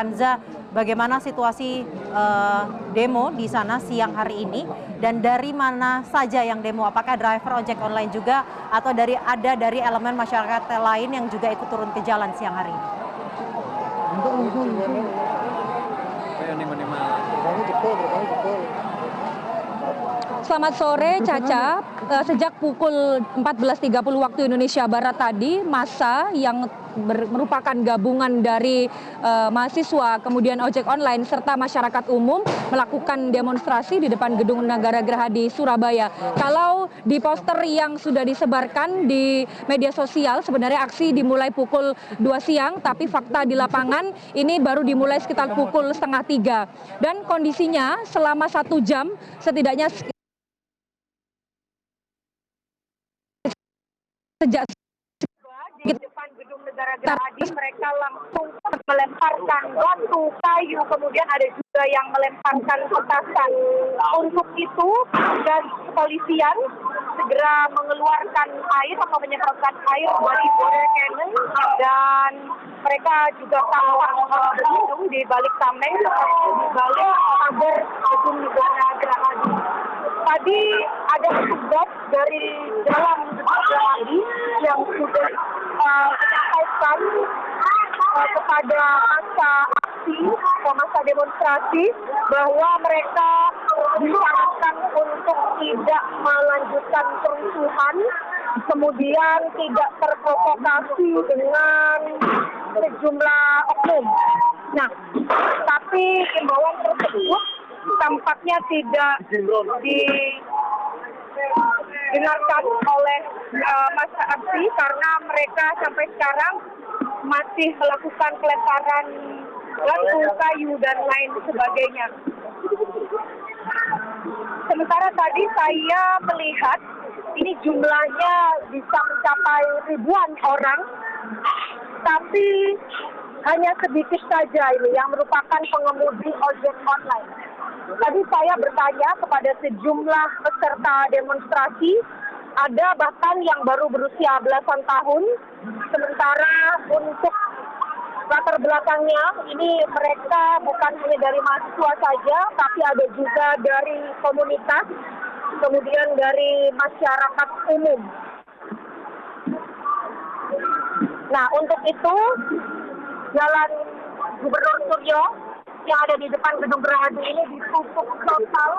Kanza, bagaimana situasi demo di sana siang hari ini dan dari mana saja yang demo? Apakah driver ojek online juga atau ada dari elemen masyarakat lain yang juga ikut turun ke jalan siang hari ini? Selamat sore Caca, sejak pukul 14.30 waktu Indonesia Barat tadi, massa yang merupakan gabungan dari mahasiswa, kemudian ojek online, serta masyarakat umum melakukan demonstrasi di depan Gedung Negara Gerahadi Surabaya. Kalau di poster yang sudah disebarkan di media sosial, sebenarnya aksi dimulai pukul 2 siang, tapi fakta di lapangan ini baru dimulai sekitar pukul 2:30. Dan kondisinya selama 1 jam, setidaknya sejak di depan Gedung Negara Gerahadi mereka langsung melemparkan batu, kayu, kemudian ada juga yang melemparkan petasan. Untuk itu dan kepolisian segera mengeluarkan air atau menyemprotkan air dari water cannon, dan mereka juga tampak berlindung di balik tameng seperti di balik pagar Gedung Negara Gerahadi. Tadi ada petugas dari dalam Gedung Gerahadi yang sudah menyampaikan kepada massa aksi atau massa demonstrasi bahwa mereka disarankan untuk tidak melanjutkan kerusuhan, kemudian tidak terprovokasi dengan sejumlah oknum. Nah, tapi imbauan tersebut tampaknya tidak didengarkan oleh massa aksi karena mereka sampai sekarang masih melakukan pelemparan batu, kayu, dan lain sebagainya. Sementara tadi saya melihat ini jumlahnya bisa mencapai ribuan orang, tapi hanya sedikit saja ini yang merupakan pengemudi ojek online. Tadi saya bertanya kepada sejumlah peserta demonstrasi, ada bahkan yang baru berusia belasan tahun, sementara untuk latar belakangnya ini mereka bukan hanya dari mahasiswa saja, tapi ada juga dari komunitas, kemudian dari masyarakat umum. Nah, untuk itu Jalan Gubernur Suryo yang ada di depan Gedung Gerahadi ini ditutup total,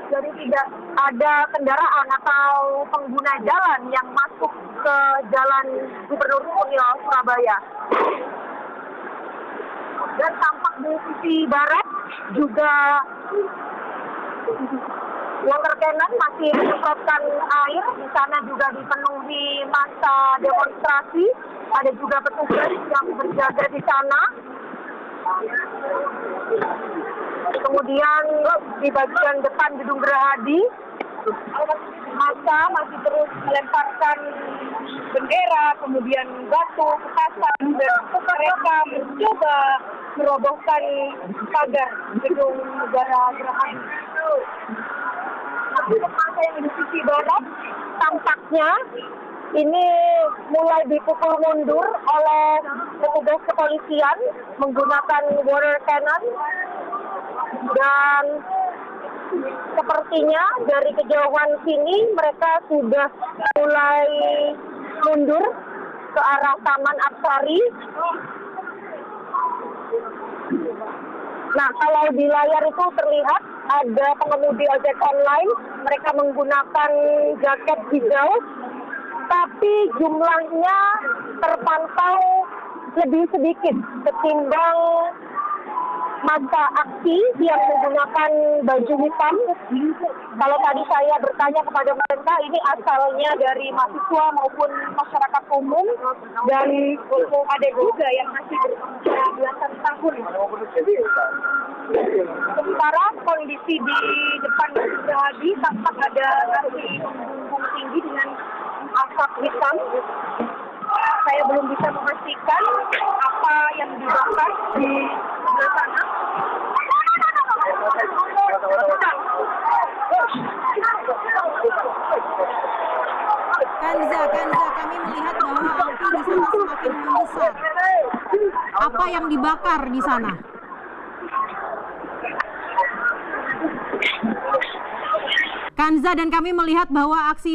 jadi tidak ada kendaraan atau pengguna jalan yang masuk ke Jalan Gubernur Suryo Surabaya. Dan tampak di sisi barat juga water cannon masih menyemprotkan air. Di sana juga dipenuhi massa demonstrasi. Ada juga petugas yang berjaga di sana. Kemudian di bagian depan Gedung Gerahadi, massa masih terus melemparkan bendera, kemudian batu, petasan, dan mereka mencoba merobohkan pagar Gedung Negara Gerahadi. Untuk massa yang di sisi barat, tampaknya ini mulai dipukul mundur oleh petugas kepolisian menggunakan water cannon, dan sepertinya dari kejauhan sini mereka sudah mulai mundur ke arah Taman Apsari. Nah, kalau di layar itu terlihat ada pengemudi ojek online, mereka menggunakan jaket hijau, tapi jumlahnya terpantau lebih sedikit ketimbang massa aksi yang menggunakan baju hitam. Kalau tadi saya bertanya kepada mereka, ini asalnya dari mahasiswa maupun masyarakat umum, dan ada juga yang masih berusia belasan tahun. Sementara kondisi di depan Gerahadi tampak ada api membumbung tinggi dengan asap hitam. Saya belum bisa memastikan apa yang dibakar di sebelah sana. Kanza, kami melihat bahwa api di sana semakin membesar. apa yang dibakar di sana? Kanza, dan kami melihat bahwa aksi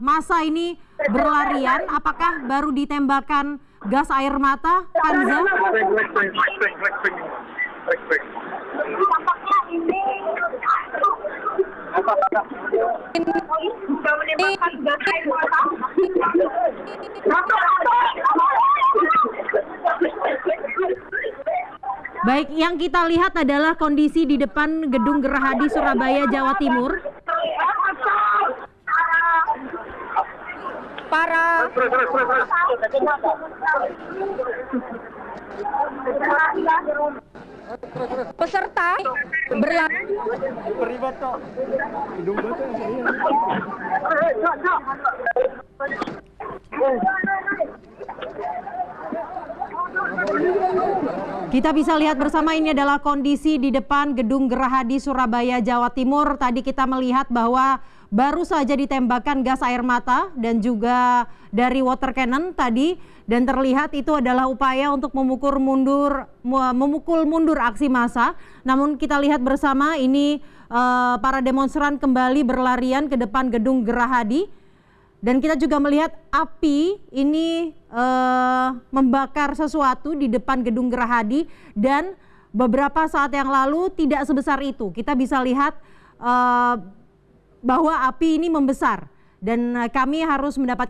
massa ini berlarian. Apakah baru ditembakkan gas air mata, Kanza? Tampaknya ini sudah menembakkan gas air mata. Baik, yang kita lihat adalah kondisi di depan Gedung Gerahadi Surabaya, Jawa Timur. Para peserta berlari. Kita bisa lihat bersama, ini adalah kondisi di depan Gedung Gerahadi Surabaya, Jawa Timur. Tadi kita melihat bahwa baru saja ditembakkan gas air mata dan juga dari water cannon tadi, dan terlihat itu adalah upaya untuk memukul mundur aksi massa. Namun kita lihat bersama ini para demonstran kembali berlarian ke depan Gedung Gerahadi. Dan kita juga melihat api ini membakar sesuatu di depan Gedung Gerahadi, dan beberapa saat yang lalu tidak sebesar itu. Kita bisa lihat bahwa api ini membesar, dan kami harus mendapatkan